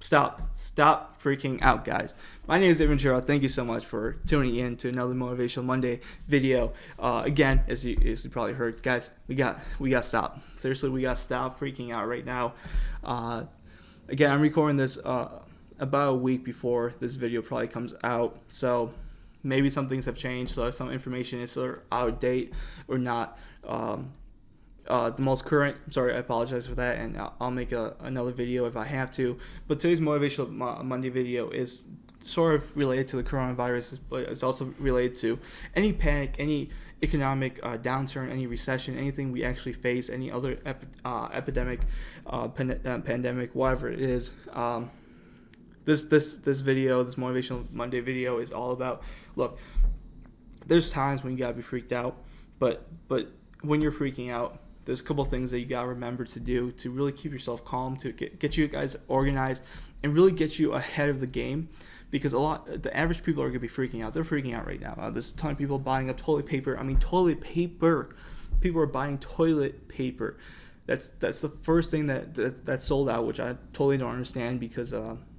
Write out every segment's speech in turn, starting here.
Stop freaking out, guys. My name is Evan Gerald. Thank you so much for tuning in to another Motivational Monday video. Again, as you probably heard, guys, we got to stop. Seriously, we got to stop freaking out right now. Again, I'm recording this about a week before this video probably comes out, so maybe some things have changed. So if some information is sort of out of date or not. The most current, sorry, I apologize for that, and I'll make another video if I have to. But today's Motivational Monday video is sort of related to the coronavirus, but it's also related to any panic, any economic downturn, any recession, anything we actually face, any other epidemic, pandemic, whatever it is. This video, this Motivational Monday video, is all about, look, there's times when you gotta be freaked out, but when you're freaking out, there's a couple things that you gotta remember to do to really keep yourself calm, to get you guys organized, and really get you ahead of the game. Because the average people are gonna be freaking out. They're freaking out right now. There's a ton of people buying up toilet paper. I mean, toilet paper. People are buying toilet paper. That's the first thing that's sold out, which I totally don't understand, because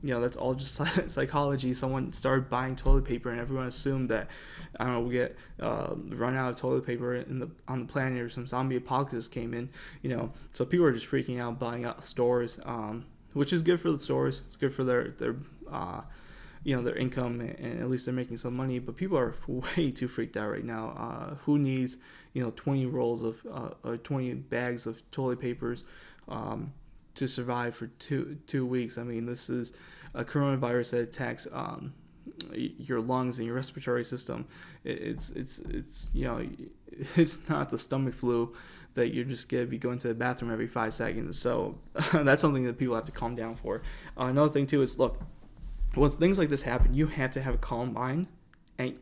that's all just psychology. Someone started buying toilet paper, and everyone assumed that, I don't know, we get run out of toilet paper on the planet, or some zombie apocalypse came in. So people are just freaking out, buying out stores, which is good for the stores. It's good for their income, and at least they're making some money. But people are way too freaked out right now. Who needs 20 rolls of or 20 bags of toilet papers to survive for two weeks? I mean, this is a coronavirus that attacks your lungs and your respiratory system. It's not the stomach flu that you're just gonna be going to the bathroom every 5 seconds. So that's something that people have to calm down for. Another thing too is, look, once things like this happen, you have to have a calm mind, and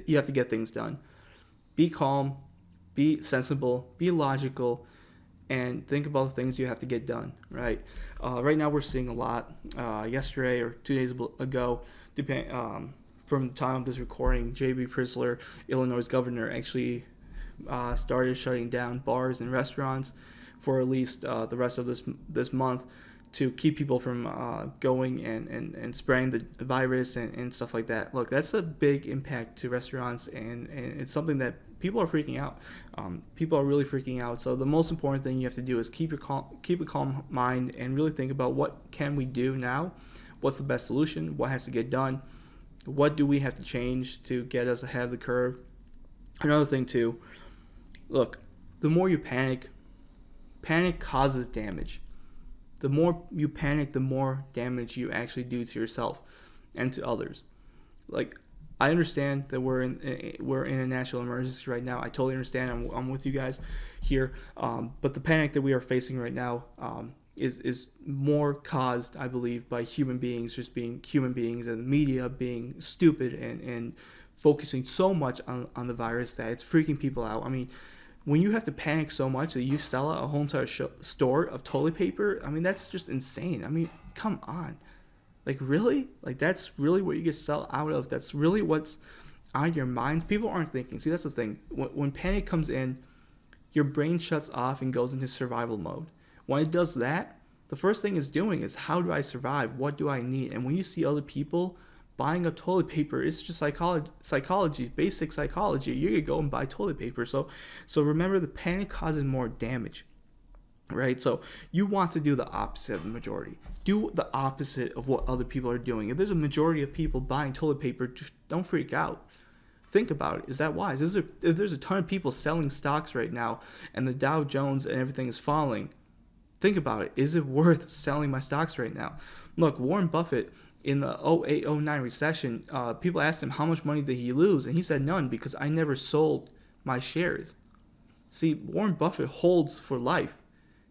you have to get things done. Be calm, be sensible, be logical, and think about the things you have to get done, right? Right now we're seeing a lot. Yesterday or 2 days ago, from the time of this recording, J.B. Pritzker, Illinois' governor, actually started shutting down bars and restaurants for at least the rest of this month, to keep people from going and spreading the virus and stuff like that. Look, that's a big impact to restaurants, and it's something that people are freaking out. People are really freaking out. So the most important thing you have to do is keep a calm mind, and really think about, what can we do now? What's the best solution? What has to get done? What do we have to change to get us ahead of the curve? Another thing too, look, the more you panic causes damage. The more you panic, the more damage you actually do to yourself and to others. Like, I understand that we're in a national emergency right now. I totally understand. I'm with you guys here. But the panic that we are facing right now is more caused, I believe, by human beings just being human beings, and the media being stupid and focusing so much on the virus that it's freaking people out. I mean, when you have to panic so much that you sell out a whole entire store of toilet paper, I mean, that's just insane. I mean, come on. Like, really? Like, that's really what you get sell out of? That's really what's on your minds? People aren't thinking. See, that's the thing. When panic comes in, your brain shuts off and goes into survival mode. When it does that, the first thing it's doing is, how do I survive? What do I need? And when you see other people buying up toilet paper, it's just psychology, basic psychology. You could go and buy toilet paper. So remember, the panic causes more damage, right? So you want to do the opposite of the majority. Do the opposite of what other people are doing. If there's a majority of people buying toilet paper, just don't freak out. Think about it. Is that wise? If there's a ton of people selling stocks right now, and the Dow Jones and everything is falling, think about it. Is it worth selling my stocks right now? Look, Warren Buffett, in the 08-09 recession, people asked him how much money did he lose, and he said none, because I never sold my shares. See, Warren Buffett holds for life.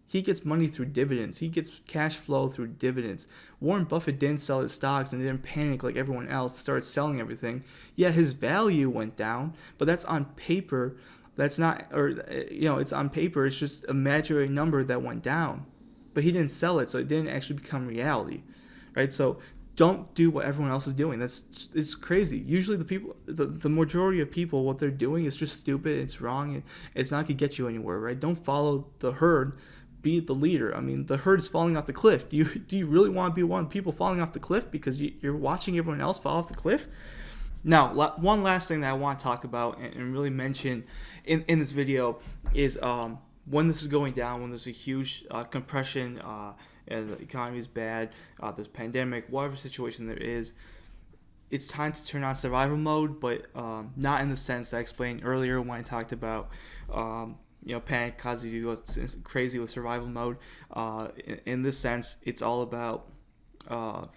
He gets money through dividends. He gets cash flow through dividends. Warren Buffett didn't sell his stocks and didn't panic like everyone else, started selling everything. Yeah, his value went down, but that's on paper. That's not, it's on paper. It's just a imaginary number that went down, but he didn't sell it, so it didn't actually become reality, right? So don't do what everyone else is doing. It's crazy. Usually the majority of people, what they're doing is just stupid. It's wrong. It's not going to get you anywhere, right? Don't follow the herd. be the leader. I mean, the herd is falling off the cliff. Do you really want to be one of the people falling off the cliff because you're watching everyone else fall off the cliff? Now, one last thing that I want to talk about and really mention in this video is when this is going down, when there's a huge compression and the economy is bad, there's pandemic, whatever situation there is, it's time to turn on survival mode, but not in the sense that I explained earlier when I talked about panic causes you to go crazy with survival mode. In this sense, it's all about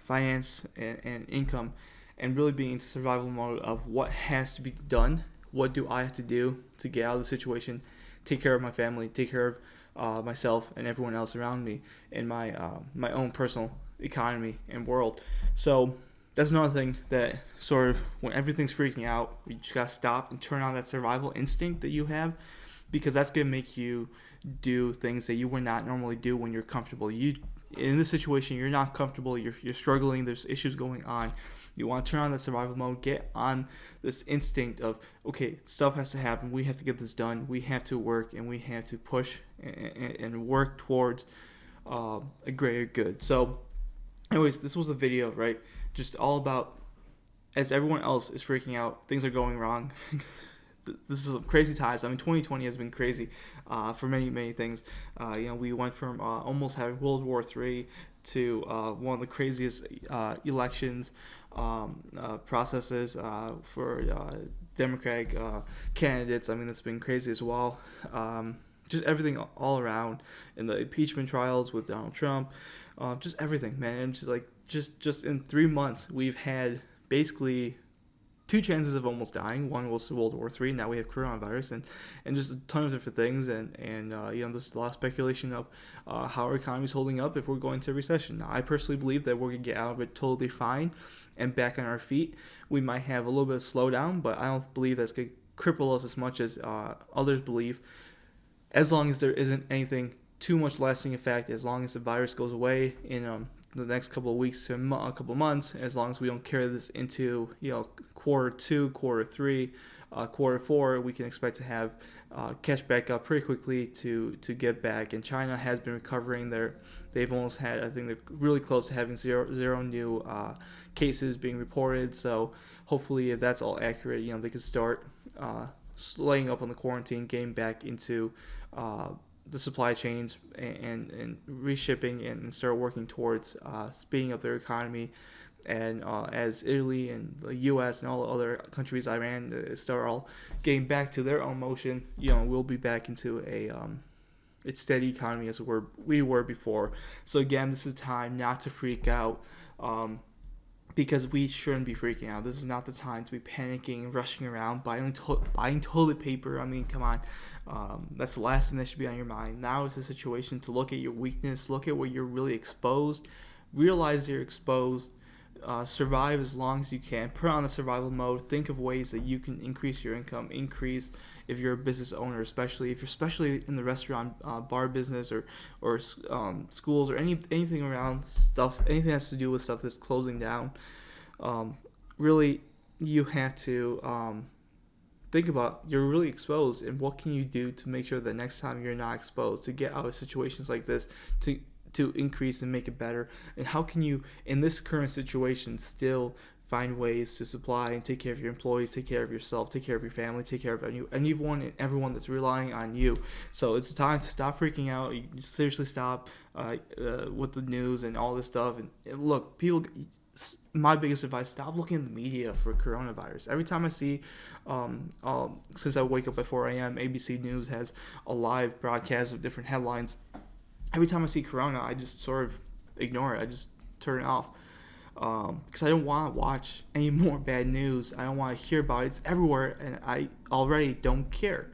finance and income, and really being in survival mode of what has to be done. What do I have to do to get out of the situation, take care of my family, take care of myself and everyone else around me, and my own personal economy and world. So that's another thing that sort of, when everything's freaking out, you just gotta stop and turn on that survival instinct that you have, because that's gonna make you do things that you would not normally do when you're comfortable. In this situation, you're not comfortable, you're struggling, there's issues going on. You want to turn on that survival mode, get on this instinct of, okay, stuff has to happen, we have to get this done, we have to work, and we have to push and work towards a greater good. So anyways, this was the video, right? Just all about, as everyone else is freaking out, things are going wrong. This is crazy times. I mean, 2020 has been crazy for many things. We went from almost having World War III to one of the craziest elections processes for Democratic candidates. I mean, it's been crazy as well. Just everything all around, in the impeachment trials with Donald Trump, just everything, man. And just in 3 months, we've had basically 2 chances of almost dying. One was World War III. Now we have coronavirus, and just a ton of different things. And there's a lot of speculation of how our economy is holding up if we're going into recession. Now, I personally believe that we're gonna get out of it totally fine and back on our feet. We might have a little bit of slowdown, but I don't believe that's gonna cripple us as much as others believe. As long as there isn't anything too much lasting effect, as long as the virus goes away in the next couple of weeks to a couple of months, as long as we don't carry this into quarter 2, quarter 3, quarter 4, we can expect to have catch back up pretty quickly to get back. And China has been recovering. They've almost had, I think they're really close to having zero new cases being reported. So hopefully, if that's all accurate, they can start laying up on the quarantine, getting back into the supply chains and reshipping, and start working towards speeding up their economy. And as Italy and the U.S. and all the other countries, Iran, start all getting back to their own motion, we'll be back into a steady economy as we were before. So again, this is time not to freak out, because we shouldn't be freaking out. This is not the time to be panicking and rushing around, buying toilet paper. I mean, come on. That's the last thing that should be on your mind. Now is the situation to look at your weakness, look at where you're really exposed, realize you're exposed, survive as long as you can, put on the survival mode, think of ways that you can increase your income, increase if you're a business owner, especially if you're in the restaurant, bar business, or schools, or anything around stuff, anything that has to do with stuff that's closing down. Really, you have to think about, you're really exposed, and what can you do to make sure that next time you're not exposed, to get out of situations like this, to increase and make it better. And how can you, in this current situation, still find ways to supply and take care of your employees, take care of yourself, take care of your family, take care of anyone and everyone that's relying on you. So it's time to stop freaking out. You seriously stop with the news and all this stuff. And look, people, my biggest advice, stop looking at the media for coronavirus. Every time I see, since I wake up at 4 a.m., ABC News has a live broadcast of different headlines. Every time I see corona, I just sort of ignore it. I just turn it off. Because I don't want to watch any more bad news. I don't want to hear about it. It's everywhere, and I already don't care.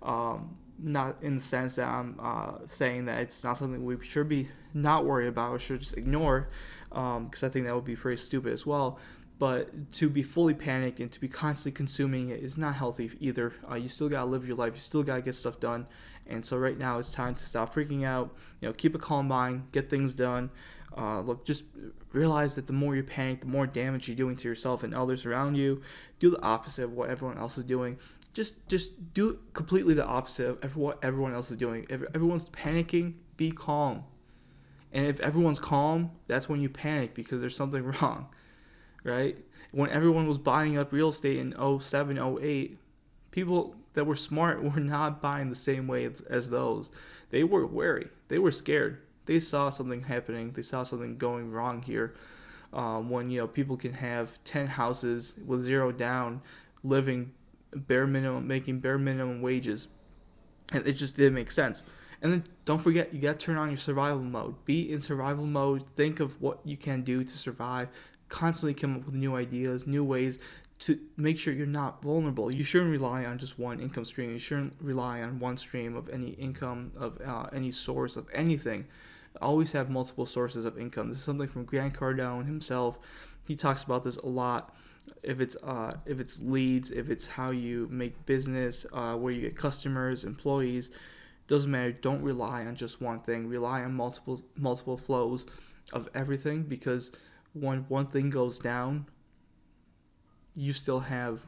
Not in the sense that I'm saying that it's not something we should be not worried about or should just ignore, because I think that would be pretty stupid as well. But to be fully panicked and to be constantly consuming it is not healthy either. You still gotta live your life. You still gotta get stuff done. And so right now it's time to stop freaking out. Keep a calm mind. Get things done. Look, just realize that the more you panic, the more damage you're doing to yourself and others around you. Do the opposite of what everyone else is doing. Just do completely the opposite of what everyone else is doing. If everyone's panicking, Be calm. And if everyone's calm, that's when you panic because there's something wrong, right? When everyone was buying up real estate in 07, 08, people that were smart were not buying the same way as those. They were wary. They were scared. They saw something happening. They saw something going wrong here. When people can have 10 houses with zero down, living bare minimum, making bare minimum wages, and it just didn't make sense. And then don't forget, you got to turn on your survival mode. Be in survival mode. Think of what you can do to survive. Constantly come up with new ideas, new ways to make sure you're not vulnerable. You shouldn't rely on just one income stream. You shouldn't rely on one stream of any income, of any source of anything. Always have multiple sources of income. This is something from Grant Cardone himself. He talks about this a lot. If it's leads, if it's how you make business, where you get customers, employees, doesn't matter. Don't rely on just one thing. Rely on multiple flows of everything, because when one thing goes down, you still have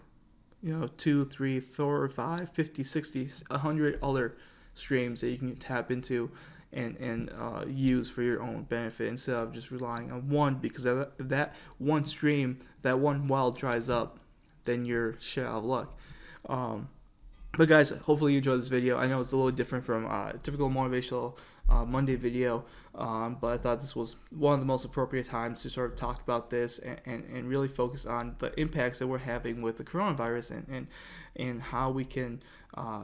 2, 3, 4, 5, 50, 60, 100 other streams that you can tap into and use for your own benefit, instead of just relying on one, because if that one stream, that one well dries up, then you're shit out of luck. But guys, hopefully you enjoyed this video. I know it's a little different from a typical motivational Monday video, but I thought this was one of the most appropriate times to sort of talk about this and really focus on the impacts that we're having with the coronavirus and how we can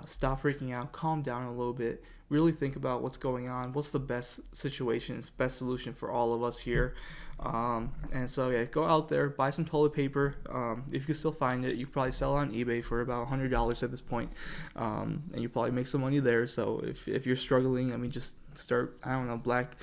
stop freaking out, calm down a little bit, really think about what's going on, what's the best situation, best solution for all of us here. And so yeah, go out there, buy some toilet paper. If you can still find it, you can probably sell it on eBay for about $100 at this point, and you probably make some money there. So if you're struggling, I mean, just start, I don't know, black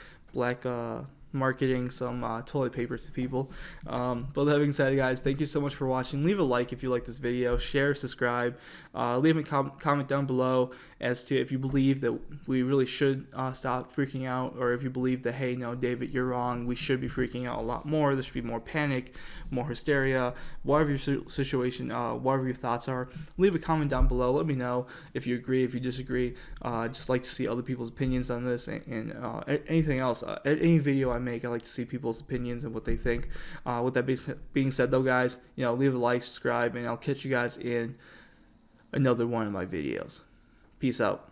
marketing some toilet paper to people. But that being said, guys, thank you so much for watching. Leave a like if you like this video, share, subscribe, leave a comment down below as to if you believe that we really should stop freaking out, or if you believe that, hey, no, David, you're wrong, we should be freaking out a lot more, there should be more panic, more hysteria, whatever your situation, whatever your thoughts are. Leave a comment down below. Let me know if you agree, if you disagree. Just like to see other people's opinions on this, and anything else. Any video I make, I like to see people's opinions and what they think. With that being said, though, guys, leave a like, subscribe, and I'll catch you guys in another one of my videos. Peace out.